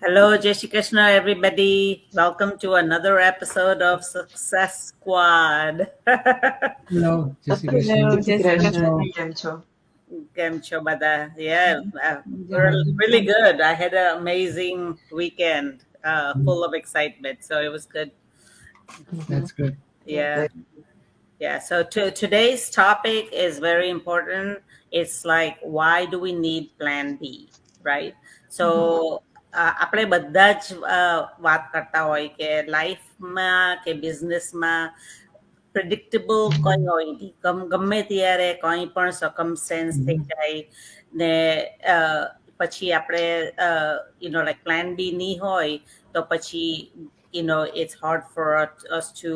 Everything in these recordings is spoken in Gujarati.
Hello, Jai Shri Krishna, everybody. Welcome to another episode of Success Squad. Hello, Jai Shri Hello, Krishna. જય શ્રી કેમ કૃષ્ણ. છો? કેમ છો? Kem cho bada? Yeah, Yeah. really good. I had an amazing weekend, full of excitement. So it was good. That's good. Yeah. Yeah. So today's topic is very important. It's like, why do we need plan B? Right? So આપણે બધા જ વાત કરતા હોય કે લાઈફમાં કે બિઝનેસમાં પ્રિડિક્ટેબલ કંઈ હોય નહીં. ગમે ત્યારે કંઈ પણ સર્કમસ્ટેન્સ થઈ જાય ને પછી આપણે લાઈક પ્લાન બી નહીં હોય તો પછી it's hard for us to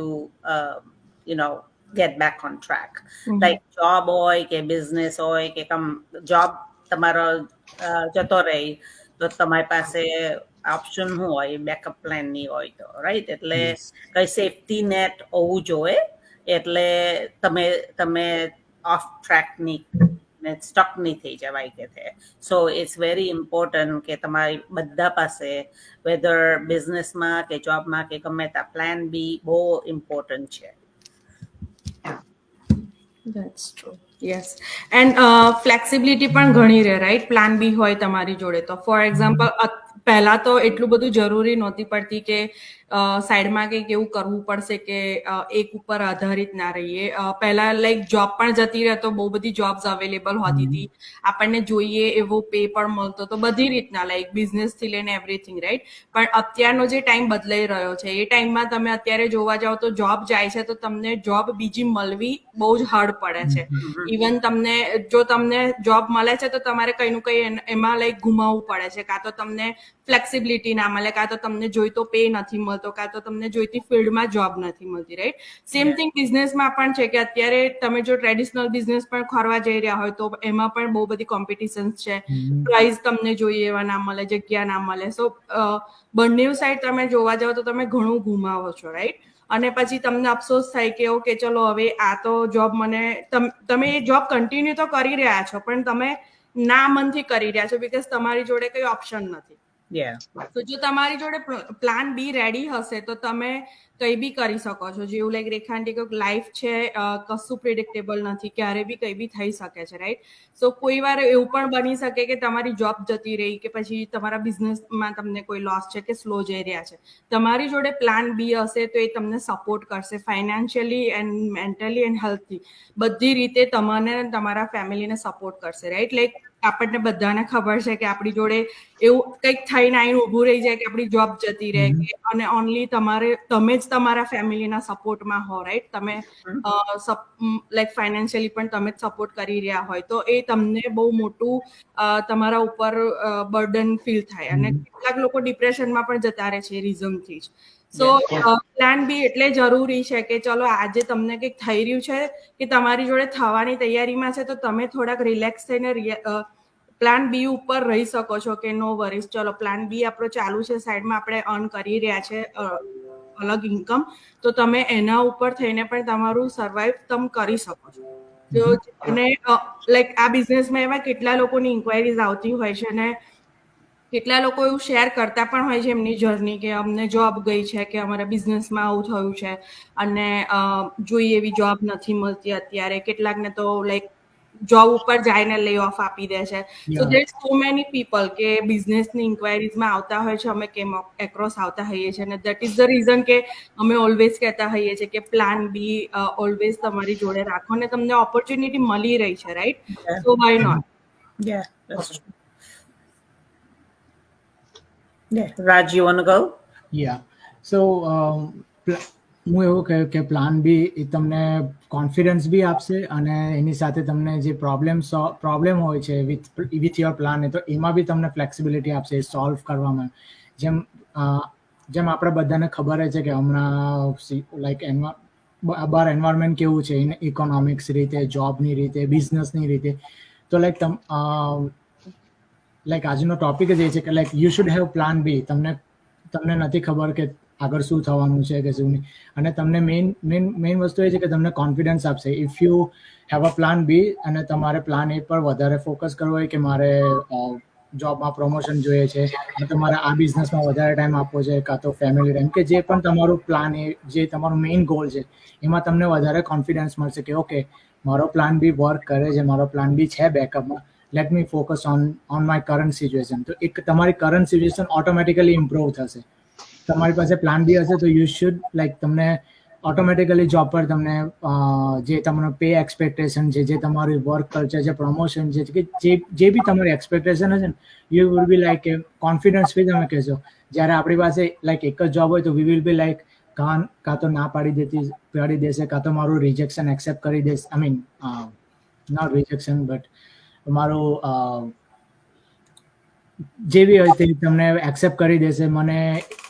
get back on track. Like job હોય કે બિઝનેસ હોય કે જોબ તમારો જતો રહે તો તમારી પાસે ઓપ્શન શું હોય, બેકઅપ પ્લાન નહીં હોય તો, રાઈટ? એટલે Yes. કઈ સેફટી નેટ હોવું જોઈએ, એટલે તમે તમે ઓફ ટ્રેક નહીં સ્ટક નહીં થઈ જવાય કે છે. સો ઇટ્સ વેરી ઇમ્પોર્ટન્ટ કે તમારી બધા પાસે વેધર બિઝનેસમાં કે જોબમાં કે ગમે ત્યાં પ્લાન બી બહુ ઇમ્પોર્ટન્ટ છે. That's true. Yes. And flexibility પણ ઘણી રહે, રાઈટ? પ્લાન બી હોય તમારી જોડે તો ફોર એક્ઝામ્પલ પહેલા તો એટલું બધું જરૂરી નહોતી પડતી કે સાઈડમાં કંઈક એવું કરવું પડશે કે એક ઉપર આધારિત ના રહીએ. પહેલા લાઈક જોબ પણ જતી રહે તો બહુ બધી જોબ્સ અવેલેબલ હોતી હતી, આપણને જોઈએ એવો પે પણ મળતો તો, બધી રીતના લાઈક બિઝનેસથી લઈને એવરીથિંગ, રાઈટ? પણ અત્યારનો જે ટાઈમ બદલાઈ રહ્યો છે એ ટાઈમમાં તમે અત્યારે જોવા જાઓ તો જોબ જાય છે તો તમને જોબ બીજી મળવી બહુ જ હાર્ડ પડે છે. ઇવન જો તમને જોબ મળે છે તો તમારે કંઈનું કંઈ એમાં લાઈક ગુમાવવું પડે છે, કાં તો તમને ફ્લેક્સિબિલિટી ના મળે, કાં તો તમને જોઈતો પે નથી મળતો, કાં તો તમને જોઈતી ફિલ્ડમાં જોબ નથી મળતી, રાઈટ? સેમ થિંગ બિઝનેસમાં પણ છે કે અત્યારે તમે જો ટ્રેડિશનલ બિઝનેસ પણ ખોરવા જઈ રહ્યા હોય તો એમાં પણ બહુ બધી કોમ્પિટિશન્સ છે, પ્રાઇસ તમને જોઈએ એવા ના મળે, જગ્યા ના મળે. સો બંને સાઈડ તમે જોવા જાઓ તો તમે ઘણું ગુમાવો છો, રાઈટ? અને પછી તમને અફસોસ થાય કે ઓકે ચલો હવે આ તો જોબ મને તમે એ જોબ કન્ટિન્યુ તો કરી રહ્યા છો પણ તમે ના મનથી કરી રહ્યા છો બીકોઝ તમારી જોડે કઈ ઓપ્શન નથી. તો જો તમારી જોડે પ્લાન બી રેડી હશે તો તમે કઈ બી કરી શકો છો. જેવું લાઈક રેખાંટી કે લાઈફ છે કશું પ્રિડિક્ટેબલ નથી, ક્યારે બી કઈ બી થઈ શકે છે, રાઈટ? સો કોઈ વાર એવું પણ બની શકે કે તમારી જોબ જતી રહી કે પછી તમારા બિઝનેસમાં તમને કોઈ લોસ છે કે સ્લો જઈ રહ્યા છે. તમારી જોડે પ્લાન બી હશે તો એ તમને સપોર્ટ કરશે ફાઇનાન્શિયલી એન્ડ મેન્ટલી એન્ડ હેલ્થથી, બધી રીતે તમને તમારા ફેમિલીને સપોર્ટ કરશે, રાઈટ? લાઈક આપણને બધાને ખબર છે કે આપણી જોડે એવું કંઈક થઈને આવીને ઊભું રહી જાય કે આપણી જોબ જતી રહે કે અને ઓનલી તમે જ તમારા ફેમિલીના સપોર્ટમાં હો, રાઈટ? તમે લાઈક ફાઇનાન્શિયલી પણ તમે જ સપોર્ટ કરી રહ્યા હોય તો એ તમને બહુ મોટું તમારા ઉપર બર્ડન ફીલ થાય અને કેટલાક લોકો ડિપ્રેશનમાં પણ જતા રહે છે એ રીઝનથી જ. સો પ્લાન બી એટલે જરૂરી છે કે ચલો આજે તમને કંઈક થઈ રહ્યું છે કે તમારી જોડે થવાની તૈયારીમાં છે તો તમે થોડાક રિલેક્સ થઈને પ્લાન બી ઉપર રહી શકો છો કે નો વરીઝ, ચલો પ્લાન બી આપણો ચાલુ છે, સાઈડમાં આપણે અર્ન કરી રહ્યા છે અલગ ઇન્કમ, તો તમે એના ઉપર થઈને પણ તમારું સર્વાઈવ તમે કરી શકો છો. અને લાઈક આ બિઝનેસમાં એવા કેટલા લોકોની ઇન્ક્વાયરીઝ આવતી હોય છે અને કેટલા લોકો એવું શેર કરતા પણ હોય છે એમની જર્ની કે અમને જોબ ગઈ છે કે અમારા બિઝનેસમાં આવું થયું છે અને જોઈએ એવી જોબ નથી મળતી અત્યારે, કેટલાકને તો લાઈક જોબ ઉપર જઈને લે ઓફ આપી દે છે. સો દેર સો મેની પીપલ કે બિઝનેસની ઇન્ક્વાયરીઝમાં આવતા હોય છે, અમે કેમ એક્રોસ આવતા હોઈએ છીએ અને દેટ ઇઝ ધ રીઝન કે અમે ઓલવેઝ કહેતા હોઈએ છીએ કે પ્લાન બી ઓલવેઝ તમારી જોડે રાખો અને તમને ઓપોર્ચ્યુનિટી મળી રહી છે, right? So why not? Raj, you want to go? Yeah. So હું એવું કહ્યું કે પ્લાન બી એ તમને કોન્ફિડન્સ બી આપશે અને એની સાથે તમને જે પ્રોબ્લેમ હોય છે વિથ યોર પ્લાન તો એમાં બી તમને ફ્લેક્સિબિલિટી આપશે સોલ્વ કરવામાં. જેમ આપણે બધાને ખબર જ છે કે હમણાં લાઈક બહાર એન્વાયરમેન્ટ કેવું છે ઇકોનોમિક્સ રીતે, જોબની રીતે, બિઝનેસની રીતે. તો લાઈક આજનો ટોપિક જ એ છે કે like you should have plan B. તમને નથી ખબર કે આગળ શું થવાનું છે કે શું નહીં, અને તમને મેઇન વસ્તુ એ છે કે તમને કોન્ફિડન્સ આપશે if you have a plan B અને તમારે પ્લાન એ પર વધારે ફોકસ કરવો હોય કે મારે જોબમાં પ્રમોશન જોઈએ છે, કાં તમારે આ બિઝનેસમાં વધારે ટાઈમ આપવો છે, કાં તો ફેમિલી ટાઈમ, કે જે પણ તમારું પ્લાન એ જે તમારું મેઇન ગોલ છે એમાં તમને વધારે કોન્ફિડન્સ મળશે કે ઓકે મારો પ્લાન બી વર્ક કરે છે, મારો પ્લાન બી છે બેકઅપમાં, let me focus on my current situation. તો એક તમારી કરંટ સિચ્યુએશન ઓટોમેટિકલી ઇમ્પ્રૂવ થશે. તમારી પાસે પ્લાન બી હશે તો યુ શુડ લાઈક તમને ઓટોમેટિકલી જોબ પર તમને જે તમારો પે એક્સપેક્ટેશન છે, જે તમારું વર્ક કલ્ચર છે, પ્રમોશન છે, કે જે બી તમારી એક્સપેક્ટેશન હશે ને, you will be like confidence be તમે કહેશો. જ્યારે આપણી પાસે લાઈક એક જ જોબ હોય તો વી વિલ બી લાઈક કાં તો ના પાડી દેશે, કાં તો મારું રિજેક્શન એક્સેપ્ટ કરી દેશે. I mean not rejection but મારું જે બી હોય તે તમને એક્સેપ્ટ કરી દેશે. મને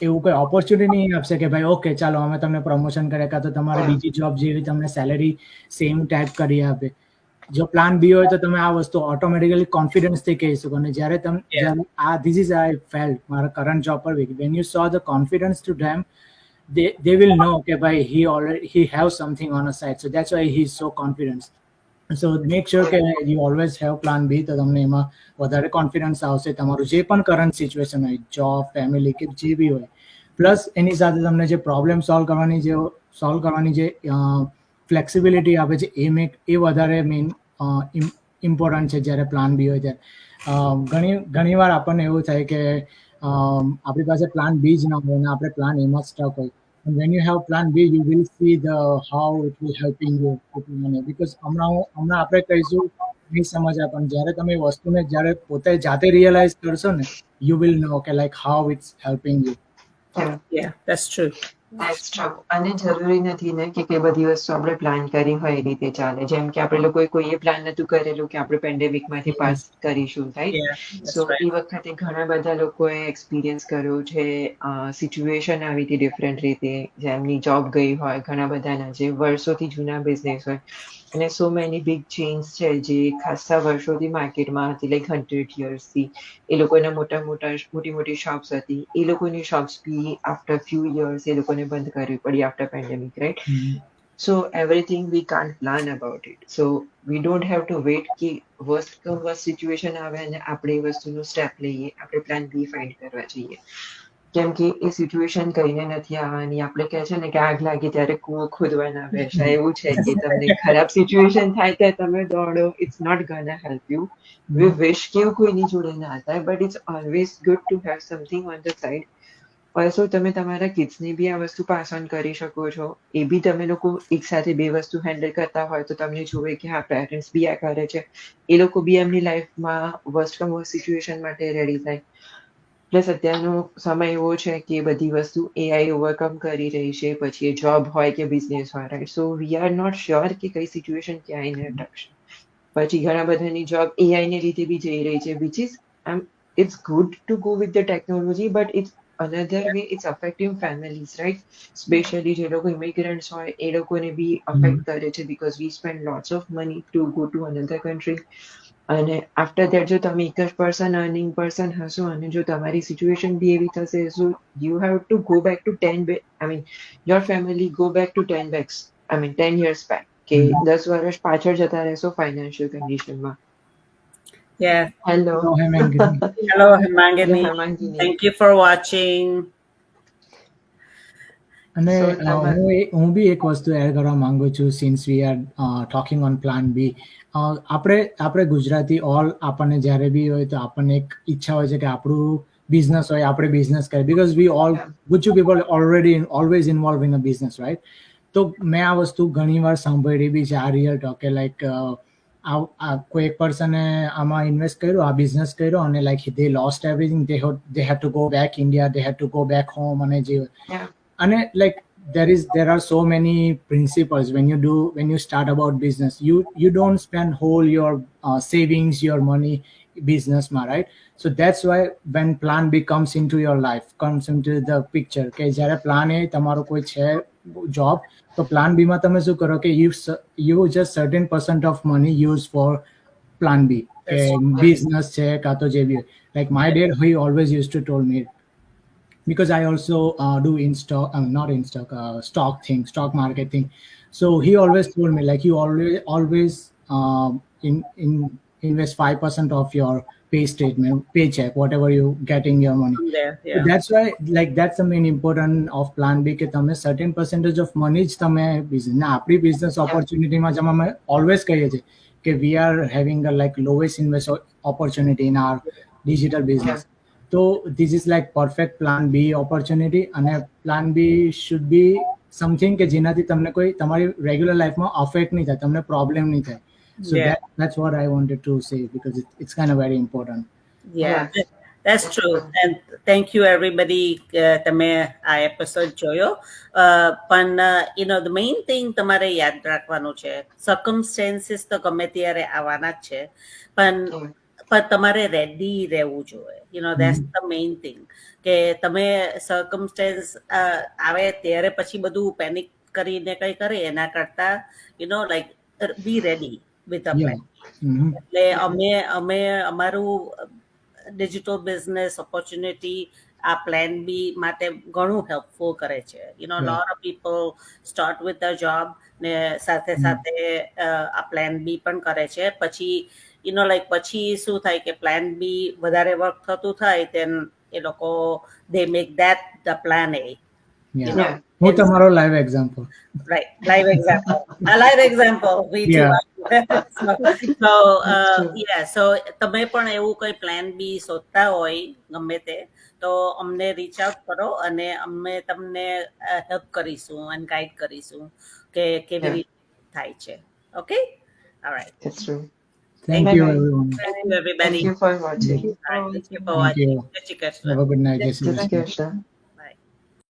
એવું કોઈ ઓપોર્ચ્યુનિટી નહીં આપશે કે ભાઈ ઓકે ચાલો અમે તમને પ્રમોશન કર્યા, કાં તો તમારે બીજી જોબ જેવી તમને સેલેરી સેમ ટાઈપ કરી આપે. જો પ્લાન બી હોય તો તમે આ વસ્તુ ઓટોમેટિકલી કોન્ફિડન્સથી કહી શકો. અને જ્યારે ધીસ ઇઝ આઈ ફેલ્ટ મારા કરંટ જોબ પર when you so the confidence to them, they will know કે ભાઈ he have something on a side, so that's why he is so confident. So make sure કે you always have plan B, તો તમને એમાં વધારે કોન્ફિડન્સ આવશે. તમારું જે પણ કરંટ સિચ્યુએશન હોય, જોબ, ફેમિલી કે જે બી હોય, પ્લસ એની સાથે તમને જે પ્રોબ્લેમ સોલ્વ કરવાની જે ફ્લેક્સિબિલિટી આપે છે એ વધારે મેઇન ઇમ્પોર્ટન્ટ છે જ્યારે પ્લાન બી હોય ત્યારે. ઘણીવાર આપણને એવું થાય કે આપણી પાસે પ્લાન બી જ ના હોય અને આપણે પ્લાન એમાં સ્ટક હોય. when you have plan B, you will see how it will helping you because હમણાં આપણે કહીશું નહીં સમજ્યા, પણ જ્યારે તમે વસ્તુને જ્યારે પોતે જાતે રિયલાઇઝ કરશો ને, you will know કે like how it's helping you. Yeah, that's true. That's true. અને જરૂરી નથી ને કે બધી વસ્તુ આપણે પ્લાન કરી હોય એ રીતે ચાલે. જેમ કે આપણે લોકોએ કોઈએ પ્લાન નતું કરેલું કે આપણે પેન્ડેમિકમાંથી પાસ કરીશું, right? Yeah, that's so right. એ વખતે ઘણા બધા લોકોએ એક્સપિરિયન્સ કર્યો છે. સિચ્યુએશન આવી હતી ડિફરન્ટ રીતે, જેમની જોબ ગઈ હોય, ઘણા બધાના જે વર્ષોથી જૂના બિઝનેસ હોય, અને સો મેની બિગ ચેન્સ છે જે ખાસા વર્ષોથી માર્કેટમાં હતી, લાઈક 100 યર્સથી. એ લોકોના મોટી શોપ્સ હતી. એ લોકોની શોપ્સ બી આફ્ટર ફ્યુ યર્સ એ લોકોને બંધ કરવી પડી after pandemic, right? So everything we can't plan about it. So we don't have to wait કે worst situation આવે અને આપણે એ વસ્તુનું સ્ટેપ લઈએ, આપણે પ્લાન બી ફાઇન્ડ કરવા જઈએ. કેમ કે એ સિચ્યુએશન કહીને નથી આવવાની. આપણે કહે છે ને કે આગ લાગે ત્યારે કૂવો ખોદવાના બેસા, એવું છે કે તમને ખરાબ સિચ્યુએશન થાય ત્યારે તમે દોડો, it's not gonna help you. We wish કે એવું કોઈની જોડે ના થાય, but it's always good to have something on the side. Also તમે તમારા કિડ્સને બી આ વસ્તુ પાસ ઓન કરી શકો છો. એ બી તમે લોકો એક સાથે બે વસ્તુ હેન્ડલ કરતા હોય તો તમને જોવે કે હા પેરેન્ટ્સ બી આ કરે છે, એ લોકો બી એમની લાઈફમાં વર્સ્ટ કમ વર્સ્ટ સિચ્યુએશન માટે રેડી થાય. પ્લસ અત્યારનો સમય એવો છે કે બધી વસ્તુ એઆઈ ઓવરકમ કરી રહી છે, પછી એ જોબ હોય કે બિઝનેસ હોય, right? So we are not sure કે કઈ સિચ્યુએશન ક્યાં આવીને અટકશે. પછી ઘણા બધાની જોબ એઆઈ ને લીધે બી જઈ રહી છે, which is it's good to go with the technology, but it's another way it's affecting families, right? Especially જે લોકો immigrants હોય એ લોકોને બી affect કરે છે, because we spend lots of money to go to another country. અને after that જો તમે એક જ person earning person હશો અને જો તમારી situation બી એવી થશે, so you have to go back to your family go back to 10 years back કે 10 વર્ષ પાછળ જતા રહેશો financial condition માં. Yeah. Hello. Hello, Hemangini. Thank you for watching. અને હું બી એક વસ્તુ એડ કરવા માંગુ છું, since we are talking on plan B. આપણે ગુજરાતી આપણને જ્યારે બી હોય તો આપણને એક ઈચ્છા હોય છે કે આપણું બિઝનેસ હોય, આપણે બિઝનેસ કરીએ, because we Gujju people always involve in a business, right? તો મેં આ વસ્તુ ઘણી વાર સાંભળી બી છે, આ રિયલ ટોક, કે લાઈક કોઈ એક પર્સને આમાં ઇન્વેસ્ટ કર્યો, આ બિઝનેસ કર્યો, અને like they lost everything, they had to go back India, they had to go back home, અને જે અને like there are so many principles when you start about business. You don't spend whole your savings, your money business ma, right? So that's why when plan B comes into your life, comes into the picture, કે જ્યારે પ્લાન એ તમારો કોઈ છે જોબ, તો પ્લાન બી માં તમે શું કરો કે you just certain % of money use for plan B, કે business છે કાં તો જે બી. Like my dad, he always used to told me, because I also do stock market thing. So he always told me like you always invest 5% of your pay statement, paycheck, whatever you getting your money. From there, So yeah. that's why, like, that's the main important of plan B, કે તમે certain percentage of money જ તમે business ના આપણી business opportunity માં જેમ અમે always કહીએ છીએ કે we are having a like lowest invest opportunity in our digital business. So this is like perfect plan B opportunity, અને plan B should be something કે જેનાથી તમને કોઈ તમારી regular life માં affect નહીં થાય, તમને problem નહીં થાય. So Yeah. that's what I wanted to say, because it's kind of very important. Yeah, Yeah. that's true. And thank you everybody. તમે આ એપિસોડ જોયો. પણ the main thing તમારે યાદ રાખવાનું છે, circumstances તો ગમે ત્યારે આવવાના જ છે, પણ તમારે રેડી રહેવું જોઈએ. that's the main thing, કે તમે circumstance આવે ત્યારે પછી બધું પેનિક કરીને કઈ કરે એના કરતા like be ready with a plan. એટલે અમે અમારું ડિજિટલ બિઝનેસ ઓપોર્ચ્યુનિટી આ પ્લાન બી માટે ઘણું હેલ્પફુલ કરે છે. lot of people start with a job ને સાથે સાથે આ પ્લાન બી પણ કરે છે. પછી like પછી શું થાય કે પ્લાન બી વધારે વર્ક થતું થાય then એ લોકો they make that the plan A. Yeah. હું તમારો live example. Right, live example. A live example. We Yeah. so yeah, so તમે પણ એવું કોઈ પ્લાન બી શોધતા હોય ગમે તે તો અમને રીચ આઉટ કરો અને અમે તમને હેલ્પ કરીશું અને ગાઈડ કરીશું કે કેવી રીતે થાય છે. Okay, alright. That's true. Thank you everyone. Thank you everybody. Thank you for watching. All right, thank you for Thank watching. you. જય Shri Krishna. Have a good night. Jai Shri Just Krishna. Krishna.